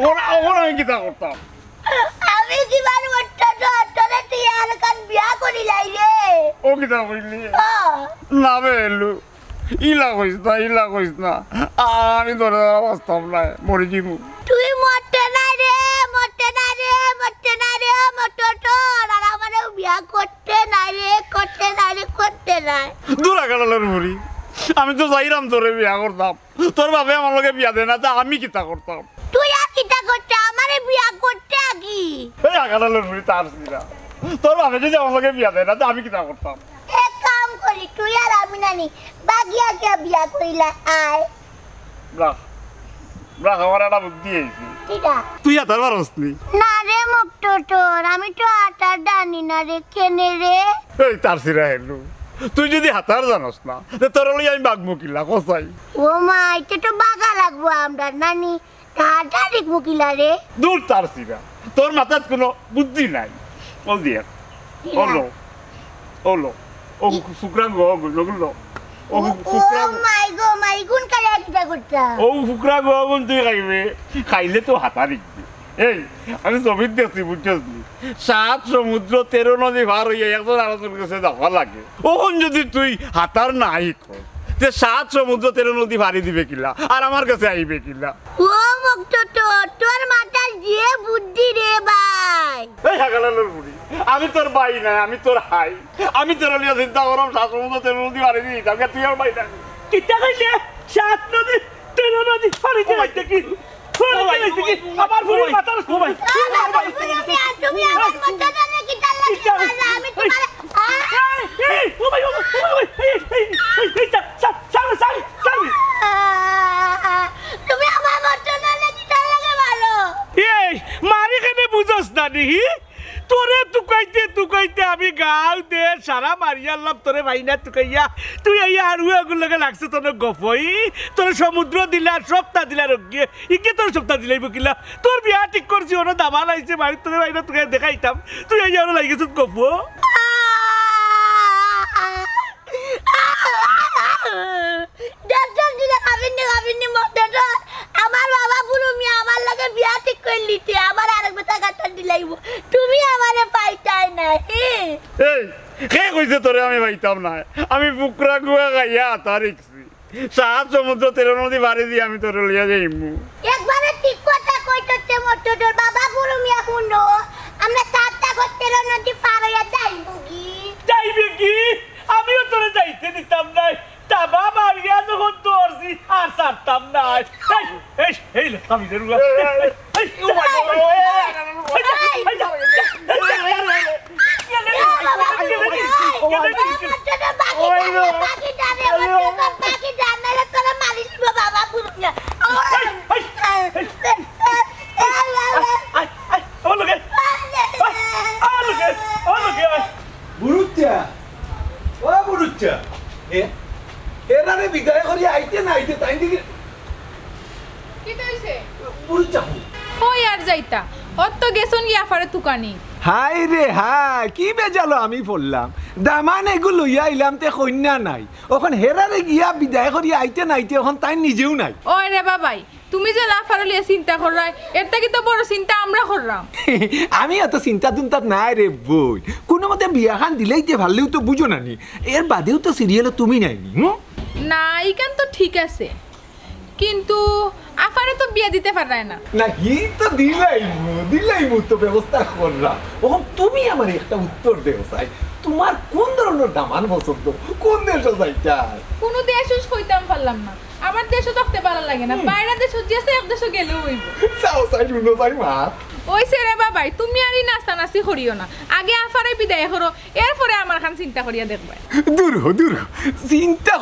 ওখানে আমি কিতা করতাম আমি কি বার মট্টা তোরে তুই আর কান বিয়া করি লাই রে ও কিতা কইলি না বেলু ইলা কইস না আমি ধরে বাঁচতাম না মরে যাবো তুই মরতে না রে মরতে না রে মরতে না রে মরতে তোর আর আমারে বিয়া করতে না রে করতে না দূরা কাটালের বুড়ি আমি তো চাইলাম তোরে বিয়া করতাম তোর বাপে আমার লগে বিয়া দেয় না তা আমি কিতা করতাম তুই আর কিতা করতে আমারে বিয়া করতে আগি এই আকাটালের বুড়ি তার সিরা তোর বাপে যদি আমার লগে বিয়া দেয় না তা আমি কিতা করতাম এক কাম করি তুই আর আমি নানি বাগিয়া কে বিয়া করিলা আয় ব্রাক আমার একটা বুদ্ধি হয়েছি কিটা তুই হাতার পারসনি না রে মুক্ত তোর আমি তো আটার জানি না রে কেনে রে এই তার সিরা হেলু তুই যদি হাতার জানস না তোর লই আমি বাঘ মুকিলা কসাই ও মা এটা তো বাগা লাগবো আমরা নানি টাটা দেখবো কিলা রে দূর তার সিরা তোর মাথার কোনো বুদ্ধি নাই বল দিয়ে ওলো ও শুক্রাং গুলো ও শুক্রাং মাই গুণ কালে কিটা করতা ও শুক্রাং গুণ তুই খাইবে খাইলে তো হাতা দেখবি এই আমি ছবির দেখছি বুঝছি 7 সমুদ্র 13 নদী পার হইয়া একজন আরেকজনের কাছে যাওয়া লাগে ওখন যদি তুই হাতার নাই কর যে 7 সমুদ্র 13 নদী পাড়ি দিবে কিলা আর আমার কাছে আইবে কিলা ও মুক্ত তোর মাথার যে বুদ্ধি রে ভাই এই হাগালালোর বুড়ি আমি তোর ভাই না আমি তোর হাই আমি তোর লিয়া চিন্তা করম 7 সমুদ্র 13 নদী পাড়ি দিই তাকে তুই আর ভাই না কিতা কইলে 7 নদী 13 নদী পাড়ি দিতে কি আমার ফুলের মাথার ঘুমাই তুমি আমার মধ্যে জানে কি তার লাগে আমি তোমার এই ও ভাই তুমি আমার মধ্যে জানে কি তার লাগে ভালো এই মারি কেনে বুঝছ না দিহি তোরে তুকাইতে আমি গাও দে সারা মারিয়ালাম তোরে ভাইনা তুকাইয়া তুই এই আরু এগুলো লাগে লাগছে তোর গফই তোর সমুদ্র দিলা সপ্তাহ দিলা রগিয়ে ইকে তোর সপ্তাহ দিলাই বকিলা তোর বিয়া ঠিক করছি ওনো দাবা লাইছে বাড়ি তোরে ভাইনা তোকে দেখাইতাম তুই এই আরু লাগিস গফ দর্শন দিলে খাবিনি মধ্যে আমার বাবা বুড়ো মিয়া আমার লাগে বিয়া ঠিক করলি আমার আরেক বেটা কাটার দিলাইব তুমি আমারে পাইতাই না এই কে কইছে তোরে আমি পাইতাম না আমি ফুকরা গুয়া গাইয়া তারিখছি 7 সমুদ্র 13 নদী পাড়ি দিয়ে আমি তোরে লিয়া যাইমু একবারে ঠিক কথা কইতেছে মতো তোর বাবা বুড়ো মিয়া শুনো আমরা 7টা করতে নদী পার হইয়া যাইবে কি আমিও তোরে যাইতে দিতাম না দাবা মারিয়া যখন তোরছি আর ছাড়তাম না এই আমি দেরুয়া এই ও মাই এরারে বিদায় করি আইতে না আইতে তাই দিকে কি কইছে বুড়ি চাহু কই আর যাইতা অত গেছন গিয়া ফারে তুকানি হাই রে হাই কি বেজালো আমি বললাম দামান এগুলো লইয়া আইলাম তে কন্যা নাই ওখান হেরারে গিয়া বিদায় করি আইতে না আইতে ওখান তাই নিজেও নাই ওই রে বাবাই তুমি যে লাফারে লিয়ে চিন্তা কররাই এর থেকে তো বড় চিন্তা আমরা করলাম আমি এত চিন্তা তুন্তা নাই রে বই কোনো মতে বিয়াখান দিলেই যে ভাললেও তো বুঝো নানি এর বাদেও তো সিরিয়ালে তুমি নাইনি না ইকান তো ঠিক আছে কিন্তু আফারে তো বিয়া দিতে পারায় না না হি তো দিলাইমু তো ব্যবস্থা করলাম ওখান তুমি আমার একটা উত্তর দেও চাই তোমার কোন ধরনের দামান পছন্দ কোন দেশ চাইটা কোনো দেশও কইতাম পারলাম না আমার দেশও থাকতে ভালো লাগে না বাইরে দেশও যেছে এক দেশও গেলেও হইব চাও চাই শুনো চাই মা ওইছে রে বাবাই তুমি আরই নাস্তানাসি করিও না আগে আফারে বিদায় করো এরপরে আমার খান চিন্তা করিয়া দেখবা দূর চিন্তা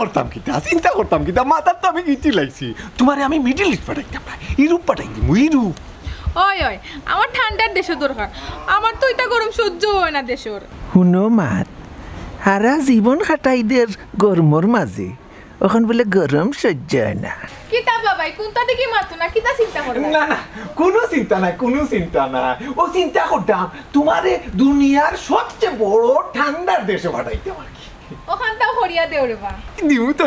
করতাম কিতা মাথার তো আমি গিটি লাইছি তোমারে আমি মিডল ইস্ট পাঠাইতাম না ইউরোপ পাঠাই দিমু ইউরোপ ওই আমার ঠান্ডার দেশও দরকার আমার তো এটা গরম সহ্য হয় না দেশের শুনো মাত হারা জীবন খাটাইদের গরমর মাঝে ওখান বলে গরম সহ্য হয় না কিতা বাবাই কোনটা দেখি মাতো না কিতা চিন্তা করবা না কোনো চিন্তা নাই ও চিন্তা করতাম তোমারে দুনিয়ার সবচেয়ে বড় ঠান্ডার দেশে পাঠাইতাম আর কি ওখানটাও হরিয়া দেও রে বা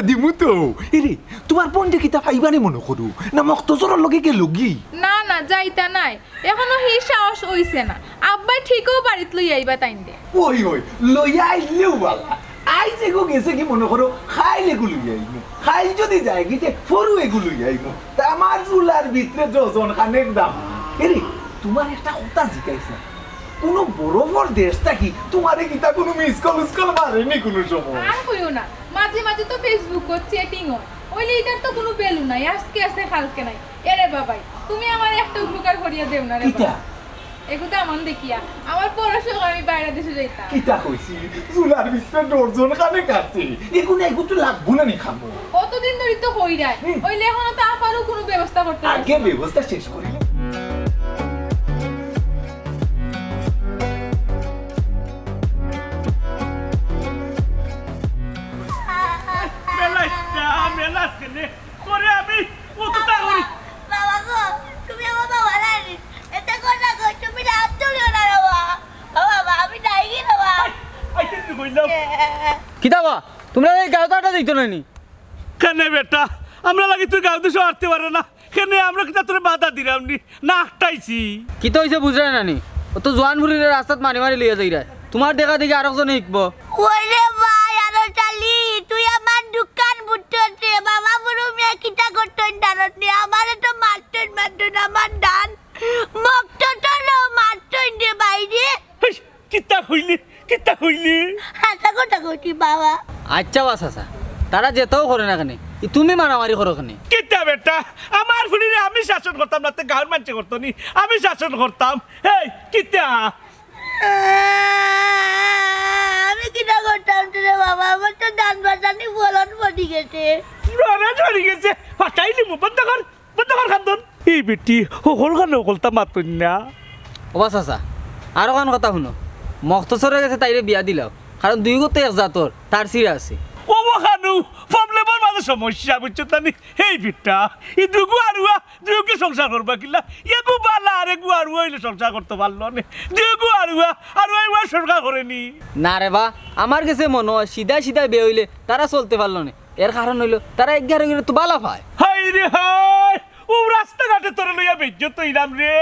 দিমু তো এরে তোমার বোন যে কিতা পাইবানে মনে করু না মক্তজরের লগে কে লগি না যাইতা নাই এখনো হি সাহস হইছে না আব্বাই ঠিকও বাড়িত লই আইবা তাইন দে ওই ওই লইয়া আইলেও বালা আইজ এগো গেছে কি মনে করো খাইলে গুলো যাইমু খাই যদি যায় গিতে ফরু এগুলো যাইমু তা আমার চুলার ভিতরে ডজন খানেক দাম এরে তোমার একটা কথা জিজ্ঞাসা কোনো বড় বড় দেশটা কি তোমারে কিতা কোনো মিস কল মারেনি কোনো সময় আর কইও না মাঝে মাঝে তো ফেসবুক চ্যাটিং হয় ওইলে এটার তো কোনো ভ্যালু নাই আজকে আছে কালকে নাই এরে বাবাই তুমি আমার একটা উপকার করিয়া দেও না রে কিতা এগুলো আমার দেখিয়া আমার পড়াশোনা আমি বাইরে দেশে যাইতাম কিতা কইছি চুলার ভিতরে ডজন খানেক আছে এগুলো তো লাগবো না নি খামো কতদিন ধরে তো হই যায় ওইলে এখনো তো আপারও কোনো ব্যবস্থা করতে পারছি আগে ব্যবস্থা শেষ করি মেলাস কেনে তোরে আমি কতটা করি বাবা গো তুমি আমার বাবা রানি এটা কথা গো তুমি রাত তুলিও না রে বাবা আমি নাই কি বাবা আইতে তুই কইলাম কিতাবা তোমরা এই গাওতাটা দিত নানি কেনে বেটা আমরা লাগি তুই গাঁও দেশে আসতে পারে না কেনে আমরা কিতা তোরে বাধা দিলাম নি না আটটাইছি কি তো হইছে বুঝরা নানি ও তো জোয়ান বুড়ির রাস্তাত মারি মারি লিয়ে যাইরা তোমার দেখা দেখি আরেকজন শিখবো ওরে ভাই আরো চালি তুই আমার দোকান বুটতে বাবা বুড়ো মিয়া কিটা করতেন দানত নি আমারে তো মারতেন আমার দান মক্ত তো না মারতেন রে বাইরে কিতা হইলি হাতা কথা কইছি বাবা আচ্ছা বাস আসা তারা যেতেও করে না কেন তুমি মারামারি করো কেন কিতা বেটা আমার ফুলিরে আমি শাসন করতাম না তো গাঁর মানুষ করতো নি আমি শাসন করতাম এই কিতা আমি কিটা করতাম রে বাবা আমার তো দান বাটানি বলন পড়ি গেছে রানা চলে গেছে হটাইলি মু বন্ধ কর খান্দন এই বেটি হল গানে বলতাম মাতুন না ও বাস আসা আরো কান কথা শুনো মক্তসরে গেছে তাইরে বিয়া দিলাও কারণ দুই গোতে এক জাতর তার সিরা আছে ও খানু প্রবলেমের মাঝে সমস্যা বুঝছো তানি এই বিটটা এই দুগু সংসার করবা কিলা এগু বালা আর এগু আরুয়া হইলে সংসার করতে পারলো না দুগু আরুয়া সংসার করেনি না রে বা আমার কাছে মনে হয় সিধা বিয়ে হইলে তারা চলতে পারলো না এর কারণ হইলো তারা 11 তো বালা পায় হাই রে হাই ও রাস্তাঘাটে তোর লইয়া বেজ্জত ইরাম রে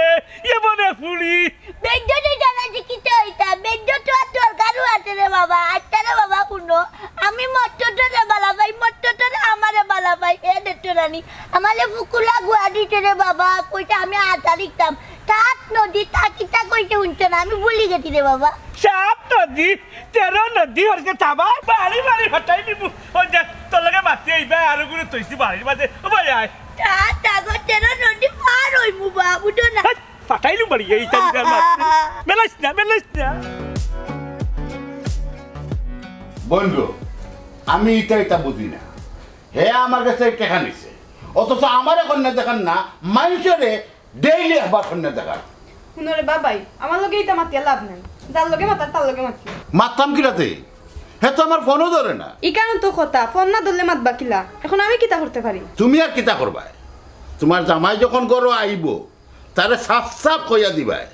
এমনে ফুলি বেজ্জত জানা যে কিটা হইতা বেজ্জত আর দরকারও আছে রে বাবা আচ্ছা রে বাবা শুনো আমি মট্টরে বালা ভাই মট্টরে আমারে বালা ভাই এ দেখতো রানি আমালে ফুকুলা গুয়া দিতে রে বাবা কইটা আমি আটা লিখতাম তাত নদী তাকিটা কইতে শুনছো না আমি ভুলি গেছি রে বাবা সাপ নদী 13 নদী হরকে থাবা বাড়ি হটাই নিবু ওই দেখ তোর লাগে মাতি আইবা আর গুলো তৈছি বাড়ির মাঝে ও ভাই আয় তাগো 13 নদী পার হইমু বাবু তো না ফাটাইলু বাড়ি এই তার মাঝে মেলাস না বন্ধু আমি এটা বুঝি না হে আমার কাছে টেকা নিছে অথচ আমার কন্যা দেখান না মানুষেরে ডেইলি আবার কন্যা দেখান শুনরে বাবাই আমার লগে এটা মাতিয়া লাভ নাই যার লগে মাতার তার লগে মাতি মারতাম কিলাতে হে তো আমার ফোনও ধরে না ইকানো তো কথা ফোন না ধরলে মাতবা কিলা এখন আমি কিতা করতে পারি তুমি আর কিতা করবা তোমার জামাই যখন গরো আইব তারে সাফ কইয়া দিবাই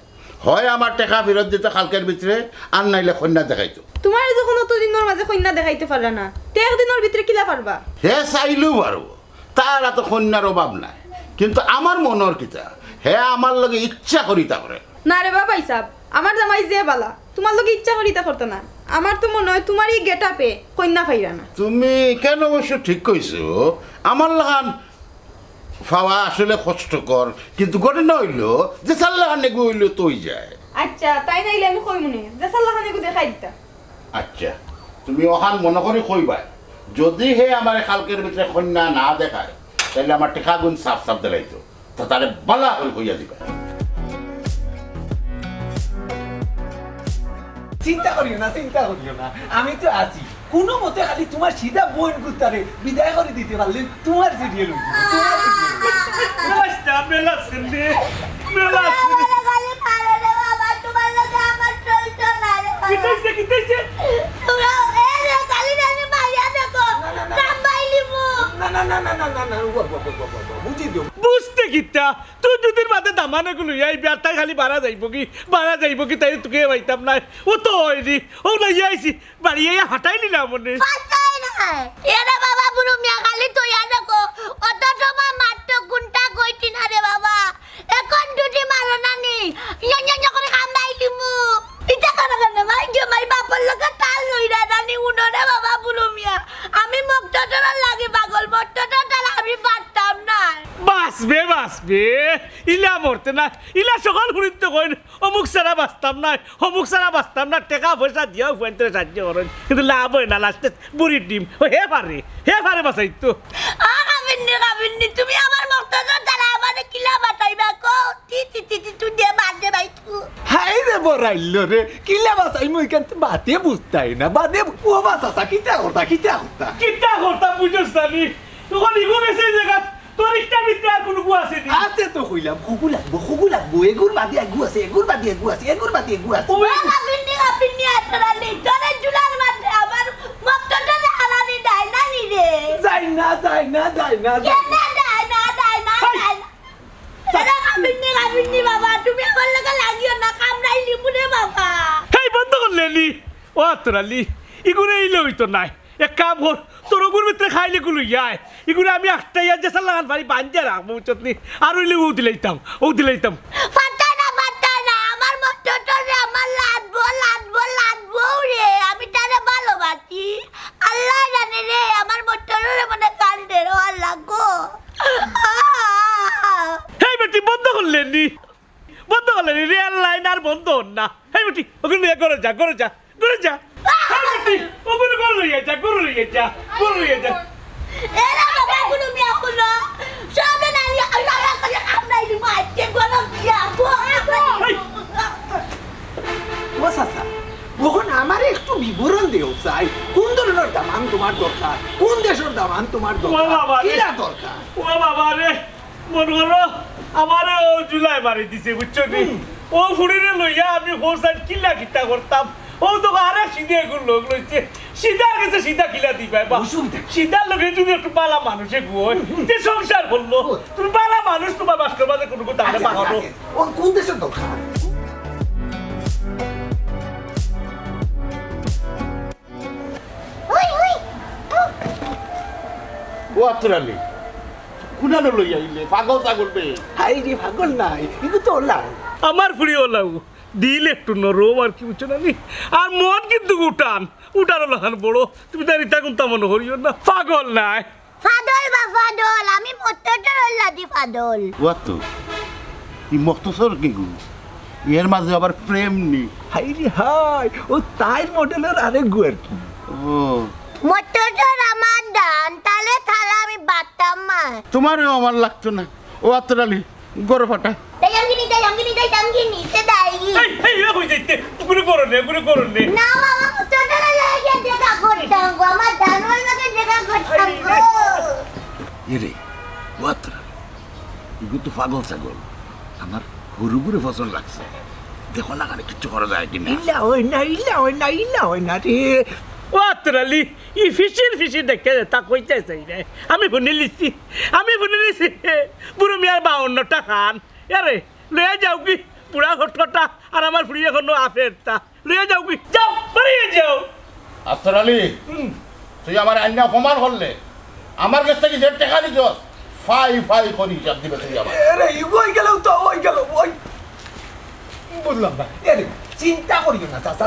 হয় আমার টাকা ফেরত দিতে কালকের ভিতরে আর নাইলে কন্যা দেখাইতো তোমার যখন অতদিনের মাঝে কন্যা দেখাইতে পারলা না তে একদিনের ভিতরে কিলা পারবা হে চাইলেও পারব তার এত কন্যার অভাব নাই কিন্তু আমার মনের কিতা হে আমার লগে ইচ্ছা করি তা করে না রে বাবাই সাহেব আমার জামাই যে বালা তোমার লগে ইচ্ছা করিতা করতে না আমার তো মনে হয় তোমার এই গেটাপে কন্যা পাইরা না তুমি কেন অবশ্য ঠিক কইছো আমার লাগান ফাওয়া আসলে কষ্টকর কিন্তু গড়ে না হইলো যে সাল্লাহানে গইলো তুই যায় আচ্ছা তাই নাইলে আমি কই মনে যে সাল্লাহানে গো দেখাই দিতা আচ্ছা তুমি ওখান মনে করে কইবা যদি হে আমার কালকের ভিতরে কন্যা না দেখায় তাহলে আমার টেকা গুণ সাফ দেখাইতো তো তারে বালা করে কইয়া দিবা চিন্তা করিও না আমি তো আছি কোনো মতে খালি তোমার সিধা বোন গুতারে বিদায় করে দিতে পারলে তোমার সিরিয়াল মেলাস রে আমারে গালি মারো রে বাবা তোমার লগে আমার চলতো না রে কিতাইছে তোরা এ গালি না আমি মাইয়া দেখো কাম বাইলিমু না বুঝি দিও বুঝতে কিতা তুই দুদিন বাদে দামানে গুলো এই বিয়ারটা খালি বাড়া যাইব কি তাই তোকে পাইতাম না ও তো হয়নি ও না যাইছি বাড়ি হাঁটাই নিলাম মনে পাতাই না এরে বাবা বুড়ো মিয়া খালি তুই দেখো অত সময় মাত্র গুণটা কইতি না রে বাবা এখন বাঁচবে ইলা মরতে না ইলা সকাল ঘুরিতে কইন অমুক সারা বাঁচতাম না অমুক সারা বাঁচতাম না টাকা পয়সা দিয়াও ফুয়েন্তে সাহায্য করেন কিন্তু লাভ হয় না লাস্টে বুড়ির ডিম ও হে পারে বাঁচাই তো কাবিন্নি তুমি আমার মক্তজর দ্বারা আমারে কিলা বাতাইবা কো তি তুই দে বাদে বাইতু হাই রে বড়াইল রে কিলা বাসাই মই কেন বাতে বুঝতাই না বাদে ও বাসা কিটা করতা কিতা করতা বুঝছ জানি তখন ইগুন এসে জায়গা তোর একটা মিত্র আর কোনো গু আছে নি আছে তো কইলাম খুগু লাগবো এগুর বাদে আগু আছে কাবিন্নি আতরালি তোরে জুলার মাঝে আমার মক্তজর হারানি দাই না নি রে যাই না কাবিন্নি বাবা তুমি আমার লাগা লাগিও না কামড়াই লিবুনে বাবা হেই বন্ধ করলেনি ও আতরালি ইগুনে ইলে হইতো নাই এক কাম কর তোর ওগুর ভিতরে খাইলে গুলো যায় এগুলো আমি একটা ইয়ার যেসা লাগান পারি বাঞ্জা রাখবো চটনি আর হইলে ও দিলাইতাম ফাটা না আমার মক্তজরে আমার লাগবো রে আমি তারে ভালোবাসি আল্লাহ জানে রে আমার মক্তজরে মনে কান্দে রে আল্লাহ গো হেই বেটি বন্ধ করলেনি রেল লাইন আর বন্ধ হন না হেই বেটি ওগুলো নিয়ে করে যা হেই বেটি ওগুলো করে লইয়া যা এরা বাবা গুলো মিয়া হলো সবে না আল্লাহ করে কামড়াই দিমা আজকে গরম দিয়া ও সাসা ওখন আমার একটু বিবরণ দেও চাই কোন ধরনের দামান তোমার দরকার কোন দেশের দামান তোমার দরকার কিলা দরকার ও বাবা রে মন করো আমারে ও জুলাই মারি দিছে বুঝছো নি ও ফুড়িরে লইয়া আমি হোসাইড কিলা কিতা করতাম ও তো আরে সিধে লোক লইছে সিধা কিলা দিবা সিধা লোকে যদি একটু বালা মানুষে গুয় তে সংসার বললো তুমি বালা মানুষ তোমার বাস্তব বাজে কোনো কথা আমরা পাহাড়ো ও কোন দেশের দরকার ও আতরালি কুনানো লই আইলে পাগল বে হাই রে পাগল নাই ইগু তো ওলাই আমার ফুড়ি ওলাও দিল একটু নরম আর কি বুঝছো না আর মন কিন্তু উঠানো লাগান বড় তুমি তার ইতা কোনটা মনে করিও না পাগল নাই ফাদল আমি মক্তজর লাদি ফাদল ওয়াতো ই মক্তসর কি গু এর মাঝে আবার প্রেম নি হাই রে হাই ও তাই মডেলের আরেক গুয়ার কি ও মক্তজর আমার দান তালে থালা আমি বাতাম মা তোমারও আমার লাগতো না ও আতরালি গরো ফাটা তাই আমগিনি তে দাই এই কই যাইতে গুলো করো নে না বাবা মক্তজর লাগে দেখা করতাম গো আমার দানওয়াল লাগে দেখা করতাম গো এরে ও আতরালি ইগু তো পাগল ছাগল আমার হুরুগুরে ফসল লাগছে দেখো না কানে কিছু করা যায় কিনা ইলা হয় না রে ও আতরালি ই ফিসির দেখে তা কইতে চাই রে আমি শুনে লিছি বুড়ো মিয়ার 52 টাকা আরে লয়ে যাও কি পুরা ঘটকটা আর আমার ফুড়ি এখনো আফেরটা লয়ে যাও কি যাও বাড়িয়ে যাও আতরালি তুই আমার আইনা অপমান করলে আমার কাছ থেকে যে টাকা নিছ ফাই করি হিসাব দিবে তুই আমার আরে ইগো ওই গেল বললাম না আরে চিন্তা করিও না চাচা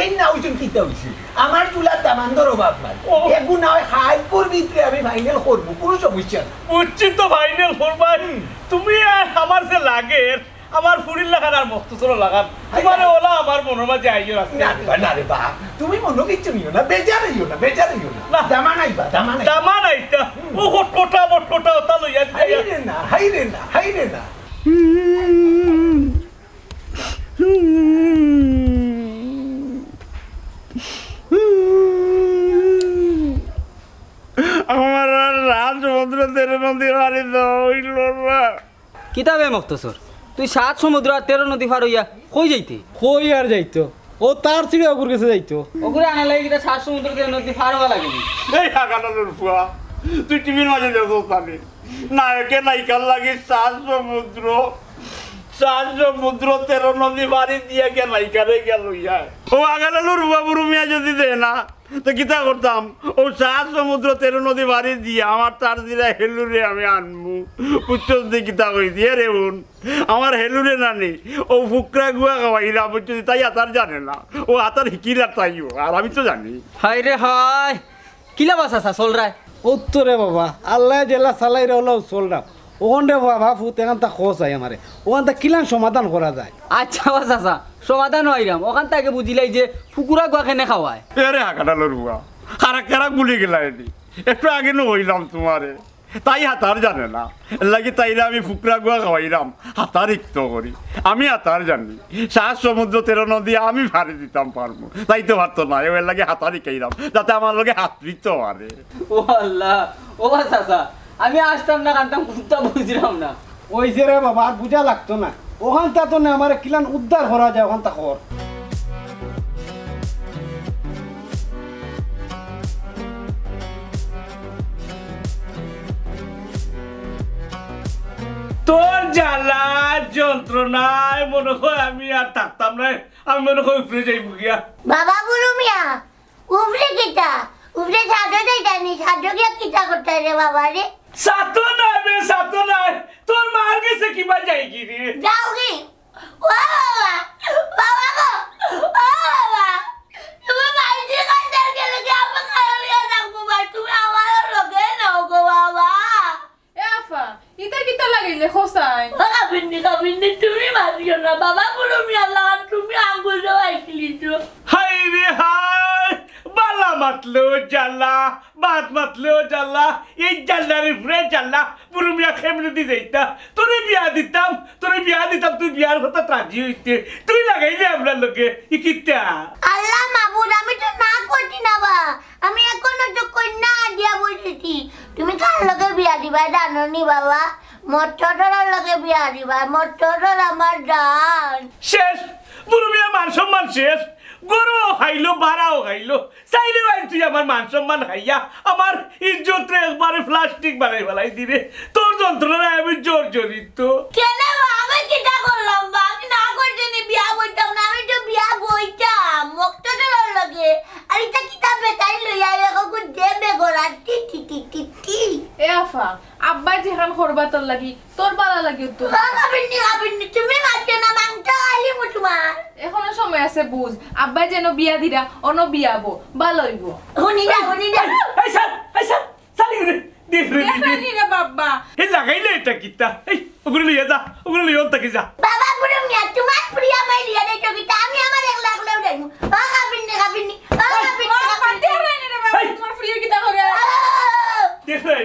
এই না ওইজন কিতা হইছে আমার চুলার দামান্দর অভাব নাই এগু না হয় হাই করবি তুই আমি ফাইনাল করবো কোনো সমস্যা না বুঝছি তো ফাইনাল করবাই তুমি আমার যে লাগে আমার ফুড়ির লাগান আর মক্তসর লাগান তোমার ওলা আমার মনের মাঝে আইও আছে না রে বা তুমি মনে কিচ্ছু নিও না বেজার হইও না দামা নাইতা ও হটকটা ওটা লইয়া হাই রে না আমার রাজসমুদ্র তেরে নদী হারি হইল না কিতাবে মক্তসর তুই 7 সমুদ্র আর 13 নদী পার হইয়া কই যাইতে কই আর যাইতো ও তার ছিড়ে ওগুর কাছে যাইতো ওগুরে আনা লাগি কিটা 7 সমুদ্র 13 নদী পার হওয়া লাগে এই আগানোর ফুয়া তুই টিভির মাঝে দেখো তানি নায়কে নায়িকার লাগি 7 সমুদ্র 13 নদী বাড়ি দিয়ে কে নায়িকারে গেল ইয়া ও আগানোর ফুয়া বুড়ো মিয়া যদি দে না তো কিতা করতাম ও 7 সমুদ্র 13 নদী বাড়ি দিয়ে আমার তার দিলা হেলুরে আমি আনমু উচ্চস দিয়ে কিতা কইছি রে বোন আমার হেলুরে নানি ও ফুকরা গুয়া খাওয়াইলা বুঝছি তাই আতার জানে না ও আতার হিকিরা তাইও আর আমি তো জানি হাই রে হাই কিলা বাসা চল রায় উত্তরে বাবা আল্লাহ জেলা সালাই রহলো চলরা ওখান রে বাবা ফুত এখান তা খোঁজ হয় আমারে ওখান তা কিলান সমাধান করা যায় আচ্ছা ও চাচা সমাধান হইরাম ওখান থেকে বুঝিলাই যে ফুকুরা গুয়া খেনে খাওয়ায় এরে হাকাটালোর বুয়া খারাক খারাক বলি গেলা এটি একটু আগে নো হইলাম তোমারে তাই হাতার জানে না লাগে তাইলে আমি ফুকরা গুয়া খাওয়াইলাম হাতার ইক্ত করি আমি হাতার জানি সাত সমুদ্র 13 নদী আমি ভারে দিতাম পারবো তাই তো ভাবতো না এবার লাগে হাতারই খাইলাম যাতে আমার লগে হাত দিতে পারে ও আল্লাহ ও চাচা আমি আসতাম না কানতাম কুত্তা বুঝলাম না ওই যে রে বাবা আর বুঝা লাগতো না ওখান তা তো না আমার কিলান উদ্ধার করা যায় ওখান তা খবর তোর জ্বালা যন্ত্রণায় মনে হয় আমি আর থাকতাম না আমি মনে হয় উপরে যাইব গিয়া বাবা বুড়ো মিয়া উফরে কিটা উফরে সাদো যাইতানি সাদো গিয়া কিটা করতে রে বাবা রে সাতো নাই বে সাতো নাই তোর মার গেছে কিবা যাই কি রে যাও কি ও বাবা গো ও বাবা তুমি মাইজি কান্দার গেলে কি আমি খাইয়া থাকবো ভাই তুমি আমার লগে নাও গো বাবা এ আফা ইতা কিতা লাগাইলে খোসাই কাবিন্দি তুমি মারিও না বাবা বুড়ো মিয়া লাগান তুমি আঙ্গুল দেওয়াইছিলি তো হাই রে হাই বালা মাতলো জ্বালা বাত মাতলো জ্বালা এই জ্বালার উপরে জ্বালা পুরো মিয়া খেমনে দি যাইতা তোরে বিয়া দিতাম তুই বিয়ার কথা রাজি হইতে তুই লাগাইলে আমরা লোকে ই কিতা আল্লাহ মাবুদ আমি তো না করছি না বা আমি এখনো তো কন্যা দিয়া বলছি তুমি কার লগে বিয়া দিবা জানোনি বাবা মটরের লগে বিয়া দিবা মটরের আমার জান শেষ পুরো মিয়া মান সম্মান শেষ গরু খাইলো বাড়াও খাইলো চাইলে ভাই তুই আমার মান সম্মান খাইয়া আমার ইজ্জত একবারে প্লাস্টিক বানাই ফেলাই দিবে তোর যন্ত্রণায় আমি জোর জড়িত কেন আমি কিটা করলাম বা আমি না করছি বিয়া বইতাম না আমি তো বিয়া বইতাম মটরের লগে আর এটা কিতা বেটাই লইয়া এখন দেবে গোরা টি টি টি টি টি এ আফা আব্বা যেখান করবা তোর লাগি তোর বালা লাগি তো কাবিন্দি তুমি মারছো না মাংটা আলি তোমার এখনো সময় আছে বুঝ আব্বা যেন বিয়া দিরা অন বিয়াবো ভালো হইব হুনি যা এই স্যার চালি রে দেখ রে দেখানি রে বাবা এই লাগাইলে এটা কিতা এই ওগুলো লিয়ে যা ওগুলো লিয়ে তাকে যা বাবা বুড়ো মিয়া তোমার প্রিয়া মাই লিয়া দে তো কিতা আমি আমার এক লাখ লেও দেই কাবিন্দি দেখানি রে বাবা তোমার ফ্রি কিতা করে দেখ রে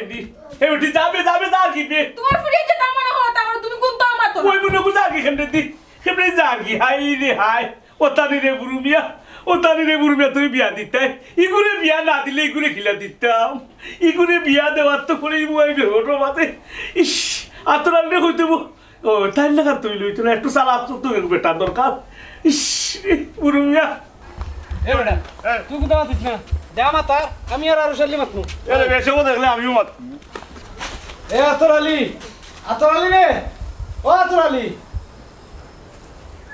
এই উঠি যাবে যা কি বে তোমার ফ্রি যে দাম মনে হয় তাহলে তুমি কোন তো আমার তো ওই মনে বুঝা কি খেমনে যা কি হাই রে হাই ও তানি রে বুরুমিয়া তুমি বিয়া দিতে ইগুরে বিয়া না দিলে ইগুরে খিলা দিতাম ইগুরে বিয়া দেওয়ার তো করে মুই বেরোটো মাতে ইস আতরালে হইতে ও তাই লাগা তুই লইতো না একটু সালা আপস তো বেটা দরকার ইস বুরুমিয়া এ বেটা তুই কোথা আছিস না যা মাতার আমি আর শালি মাতনু এরে বেশিও দেখলে আমিও মাত এ আতর আলী রে ও আতর আলী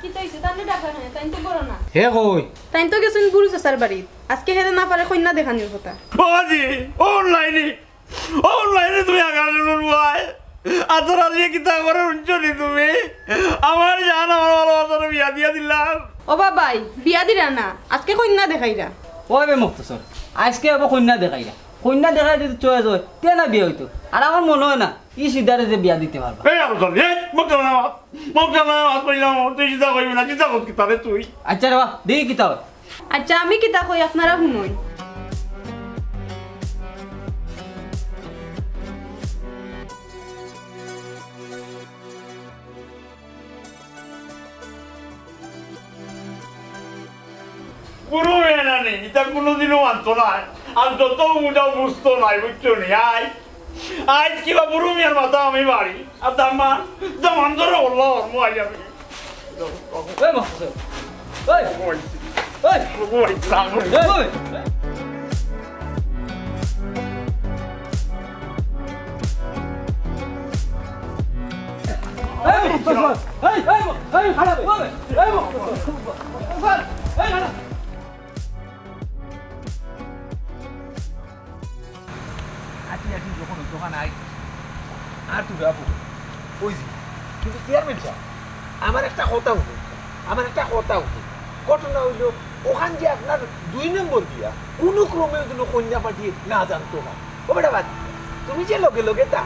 কি তইছে তানে ডাকা না তাই তো বড় না হে কই তাই তো গেছেন গুরু চাচার বাড়ি আজকে হেরে না পারে কন্যা দেখানির কথা বাবাজি অনলাইনে তুমি আগালে ভাই আতর আলিয়ে কিতা করে উঞ্চলি তুমি আমার জান আমার ভালোবাসার বিয়া দিয়া দিলাম ও বাবাই বিয়া দিরা না আজকে কন্যা দেখাইরা ওই বে মুক্তসর আজকে আবার কন্যা দেখাই যদি চয়ে যায় তে না বিয়ে হইতো আর আমার মনে হয় না ই সিদ্ধারে যে বিয়া দিতে পারবা এই আতর মোক জানা কইলাম তুই চিন্তা করবি না চিন্তা কর কিতা রে তুই আচ্ছা রে বা দেখি কিতা হয় আচ্ছা আমি কিতা কই আপনারা শুনুন পুরো মেয়ে নেই এটা কোনোদিনও মানতো না আর যত মুটাও বুঝতো নাই বুঝছো নি আজ কিবা বুড়ো মেয়ের মাথা আমি বাড়ি আর দাম্মা দামান ধরে বললো অর্ম আজ আমি ওই মুক্তসর ওই ওই আর তুই বাবু বুঝি কিন্তু চেয়ারম্যান সাহেব আমার একটা কথা উঠে ঘটনা হইল ওখান যে আপনার 2 নম্বর দিয়া কোনো ক্রমে কোনো কন্যা পাঠিয়ে না জানতো না ও বেটা বাদ তুমি যে লগে লগে তা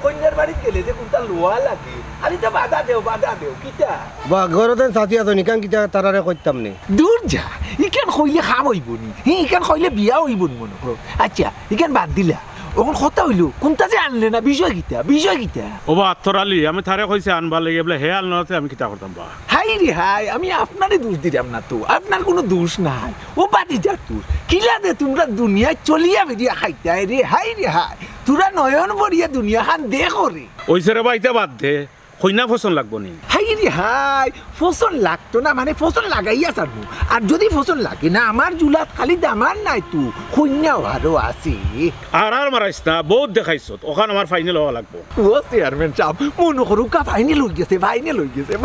কন্যার বাড়ি গেলে যে কোনটা লোয়া লাগে আরে তো বাধা দেও কিটা বা ঘরতেন সাথী আছো নিকান কিটা তারারে কইতাম নি দূর যা ইখান কইলে খাম হইব নি ইখান কইলে বিয়া হইব নি মনে করো আচ্ছা ইখান বাদ দিলা ওখন কথা হইলো কোনটা যে আনলে না বিষয় কিটা ও বা আত্তরালি আমি তারে কইছে আনবা লাগে বলে হে আলনাতে আমি কিতা করতাম বা হাই রে হাই আমি আপনারই দোষ দিলাম না তো আপনার কোনো দোষ নাই ও বাদি যার দোষ কিলা দে তোমরা দুনিয়ায় চলিয়া বেরিয়া খাইতে রে হাই তোরা নয়ন ভরিয়া দুনিয়া খান দেখো রে ওইছে রে বাইতে বাদ দে কইনা ফসল লাগবো নি হাই রে হাই ফসল লাগতো না মানে ফসল লাগাইয়া ছাড়বো আর যদি ফসল লাগে না আমার জুলাত খালি দামান নাই তো কন্যাও আরো আছে আর মারাইস না বহুত দেখাইছো ওখান আমার ফাইনাল হওয়া লাগবো ও চেয়ারম্যান সাহেব মনে করো কা ফাইনাল হয়ে গেছে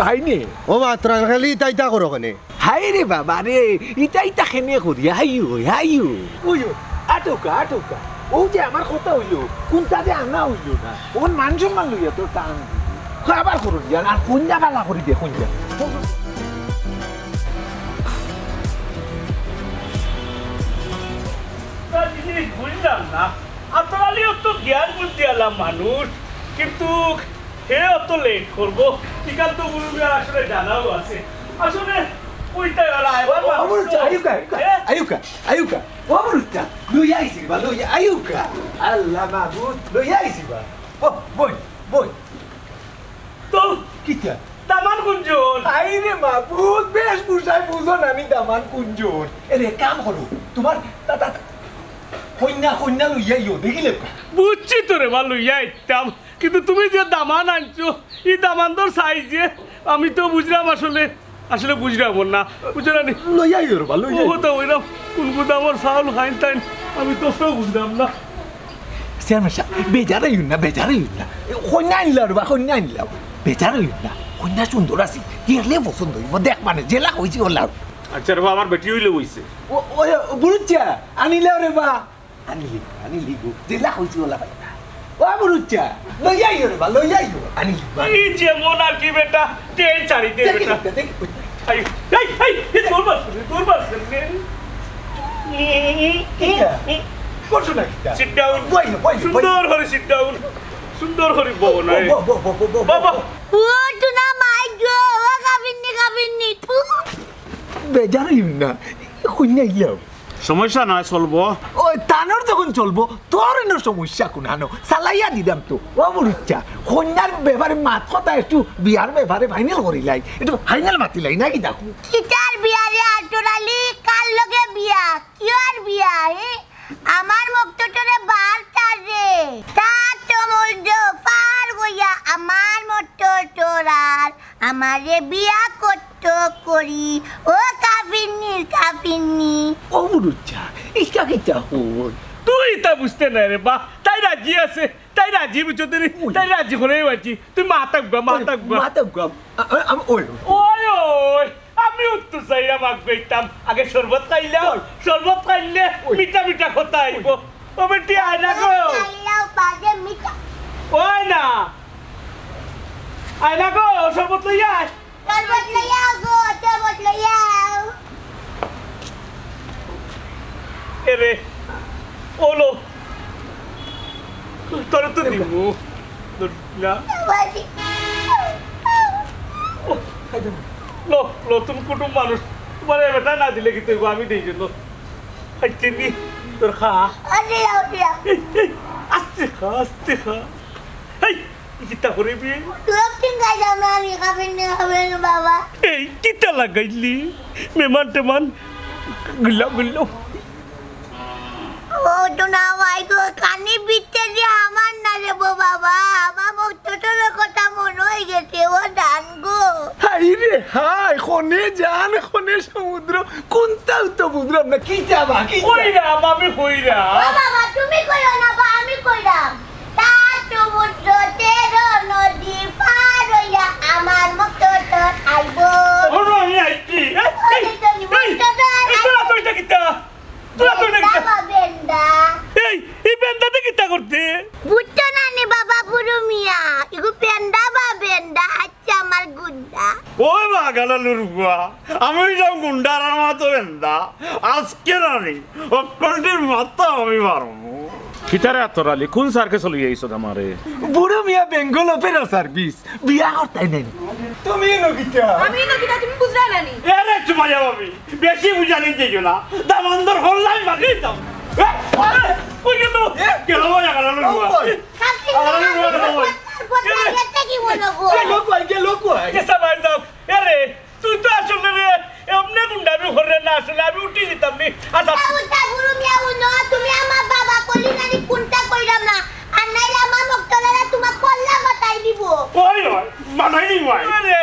ভাইনে ও মা তোরা খালি তাইতা করো কেনে হাই রে বাবা রে ইটা খেনে করিয়া হাইও ওই আটকা ও যে আমার কথা হইলো কোনটা যে আনা হইলো না ওখান মান সম্মান লইয়া তোর টান আবার করো আর কন্যা গালা করি দে কন্যা বুঝলাম না আত্তরালি অত জ্ঞান বুদ্ধি আলাম মানুষ কিন্তু হে অত লেট করবো ঠিকাল তো গুরুমিয়ার আসলে জানাও আছে আসলে ওইটাই ওরা এবার আয়ুকা অমরুচ্চা লইয়া আইসিবা আয়ুকা আল্লাহ মাহবুদ লইয়া আইসিবা বই তো কিটা দামান কুঞ্জন আইরে মাহবুদ বেশ বুঝাই বুঝো নানি দামান কুঞ্জন এরে কাম করো তোমার কন্যা লইয়া ইও দেখিলে বুঝছি তো রে ভালো ইতাম কিন্তু তুমি যে দামান আনছো এই দামান তোর সাইজে আমি তো বুঝলাম আসলে বুঝলাম না বুঝলাম লইয়া ইও রে ভালো ও তো ওইরকম কোন দামর চাউল খাইন তাইন আমি তো সব বুঝলাম না চেয়ারম্যান সাহেব বেজারে ইউন না কন্যা আনলাম বেজারে ইউন না কন্যা সুন্দর আছে দেখলে পছন্দ হইব দেখ মানে জেলা হয়েছি ওলা আচ্ছা রে আমার বেটি হইলে হইছে বুঝছা আনিলে রে বা আনিলি গো জেলা হয়েছি ওলা ভাই ও বুঝছা লইয়া ইও রে বা আনিলি এই যেমন আর কি বেটা ট্রেন চারি দে বেটা এই তোর বাস করছো না কিটা সিট ডাউন বই সুন্দর করে বউ না বাবা ও তুনা মাই গো ও কাবিন্নি বেজারে ইউন না কন্যা ইলাও সমস্যা না চলবো ওই তানোর যখন চলবো তোর এনো সমস্যা কোনানো সালাইয়া দিদাম তো ও বুঝছা কন্যার ব্যাপারে মাত কথা একটু বিয়ার ব্যাপারে ফাইনাল করিলাই একটু ফাইনাল মাতিলাই নাকি দেখো কিটার বিয়া রে আটরালি কার লগে বিয়া কিয়ার বিয়া হে আমার মুক্তটরে বার চারে তা চমুজ পার গইয়া আমার মুক্তটরার আমারে বিয়া করি ও কাফিন্নি ও বুঝছা ইটা কিটা হল তুই তা বুঝতে না রে বা তাই রাজি আছে তাই রাজি বুঝছো তুই তাই রাজি করে আছি তুই মাতাক ওই আমি উত্তর চাইয়া মাগ গইতাম আগে শরবত খাইলে মিঠা কথা আইব ও বেটি আয় না গো ওই না আয় না গো শরবত লইয়া এরে ওলো তোরে তো দিব না নতুন কুটুম মানুষ তোমার বেটা না দিলে কি তুই আমি দিই জন্য খাইতে নি তোর খা আস্তে খা এই কিতা করবি বাবা এই কিতা লাগাইলি মেমান টেমান গুল্লা ও তো না ভাই গো কানি বিতে যে আমার না রে বাবা আমার মুক্তটর কথা মনে হয়ে গেছে ও ডান গো হাই রে হাই কোনে জান কোনে সমুদ্র কোনটাও তো বুঝলাম না কি যাবা কি কইরাম আমি কইরাম বাবা তুমি কইও না বা আমি কইরাম তা সমুদ্র তেরো নদী পার হইয়া আমার মুক্তটর আইবো আমি আইছি তুই কিতা এই বেন্দাতে কিতা করতে বুঝছো না নি বাবা বুড়ো মিয়া ইগু পেন্দা বা বেন্দা আচ্ছা আমার গুন্ডা ওই বাগালা লুরুয়া আমি যাও গুন্ডার মতো বেন্দা আজকে রানি অকন্টের মাথা আমি পারবো কিতারে আতরালি কোন স্যারকে চলে যাইছো আমারে বুড়ো মিয়া বেঙ্গল অপেরা সার্ভিস বিয়া করতাই নাই তুমি নকিটা আমি নকিটা তুমি বুঝরা নানি এরে চুমাইয়া ভাবি বেশি বুঝানি যাইও না দামান্দর হল্লাই বাকি দাও ওই গেল কেন মজা গেল কি মনে গো লোক কই কেসা ভাই দাও আরে তুই তো আসলে রে এমনি গুন্ডামি করে না আসলে আমি উঠি দিতাম নি আচ্ছা উল্টা গুরু মিয়া উনো তুমি আমার বাবা কলি নানি কোনটা কইরাম না আর নাইলে আমার মক্তলারা তোমার কল্লা বাতাই দিব ওই ওই মানাই নি ভাই আরে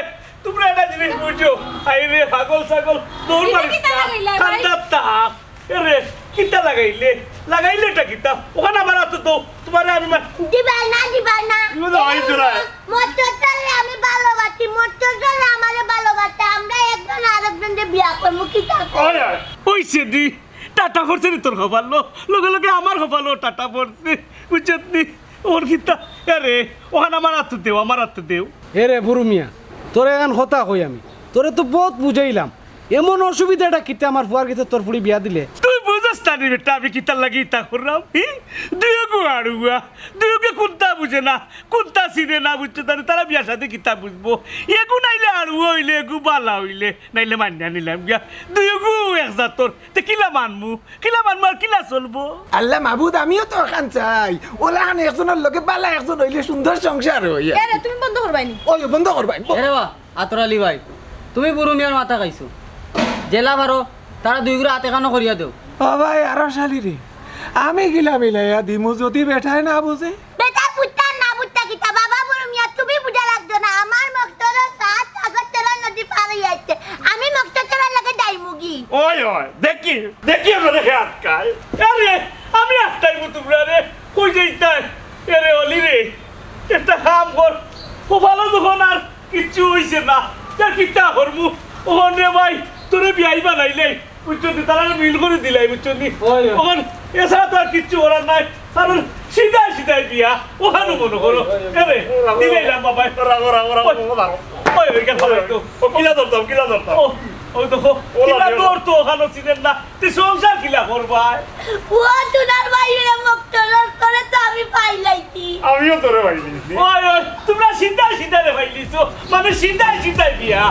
তোমরা একটা জিনিস বুঝো আই রে পাগল ছাগল দৌড় মারিস না কান্দাতা আরে কিতা লাগাইলেটা কিতা ওখানে আমার হাতে তো তোমারে আমি দিবাই না তুমি তো আই তোরা মক্তলারে আমি ভালোবাসি মক্তলারে আমারে ভালোবাসে আমরা একজন আরেকজনকে বিয়া করবো কি তা ওই ওই হইছে দি টাটা পড়ছে নি তোর খবর লগে লগে আমার খবর টাটা পড়ছে বুঝছত নি ওর কিতা আরে ওখানে আমার হাতে দেও এ রে বুড়ো মিয়া তোরে এখন কথা কই আমি তোরে তো বহুত বুঝাইলাম এমন অসুবিধাটা কিতে আমার ফুয়ার কিতে তোর ফুড়ি বিয়া দিলে তুই বুঝস না নি বেটা আমি কিতা লাগি তা করলাম দুয়োগু আড়ুয়া দুয়োকে কোনটা বুঝে না কোনটা চিনে না বুঝছে তারা বিয়ার সাথে কিতা বুঝবো এগু নাইলে আড়ুয়া হইলে এগু বালা হইলে নাইলে মানিয়া নিলাম গিয়া দুয়োগু একজাত তোর তে কিলা মানমু আর কিলা চলবো আল্লাহ মাহবুদ আমিও তো খান চাই ওলা খান একজনের লগে বালা একজন হইলে সুন্দর সংসার হইয়া এরে তুমি বন্ধ করবাইনি ওই বন্ধ করবাই এরে বা আতরালি ভাই তুমি বুড়ো মিয়ার মাথা খাইছো জেলা ভারো তারা দুই গুলো হাতে কানো করিয়া দেও ও ভাই আরো শালি রে আমি গিলা মিলাইয়া দিমু যদি বেঠায় না বুঝে বেটা পুত্তা না পুত্তা কিতা বাবা বড় মিয়া তুমি বুঝা লাগতো না আমার মক্তলার সাত সাগর তেরা নদী পার হয়ে যাচ্ছে আমি মক্তলার লাগে ডাইমুগি ওই ওই দেখি আমরা দেখে আটকায় আরে আমি একটাই তোমরা রে কই যাইতাই আরে অলি রে একটা কাম কর ও ভালো যখন আর কিচ্ছু হইছে না তার কিতা হরমু ওহন রে ভাই তোরে বিয়াই বানাইলে বুঝছো তারা মিল করে দিলাই বুঝছো নি ওহন এছাড়া তো আর কিচ্ছু করার নাই কারণ সিধাই বিয়া ওখানে মনে করো আরে দিলাইলাম বাবা ওই ওইখানে তো ও কিলা ধরতাম ওই দেখো কিলা তোর তো ওখানে চিনেন না তুই সংসার কিলা করবাই ও তুনার বাইরে মক্তলার করে তো আমি পাইলাইছি আমিও তোরে ভাই দিয়েছি ওই তোমরা সিধাই রে ভাইলিছো মানে সিধাই বিয়া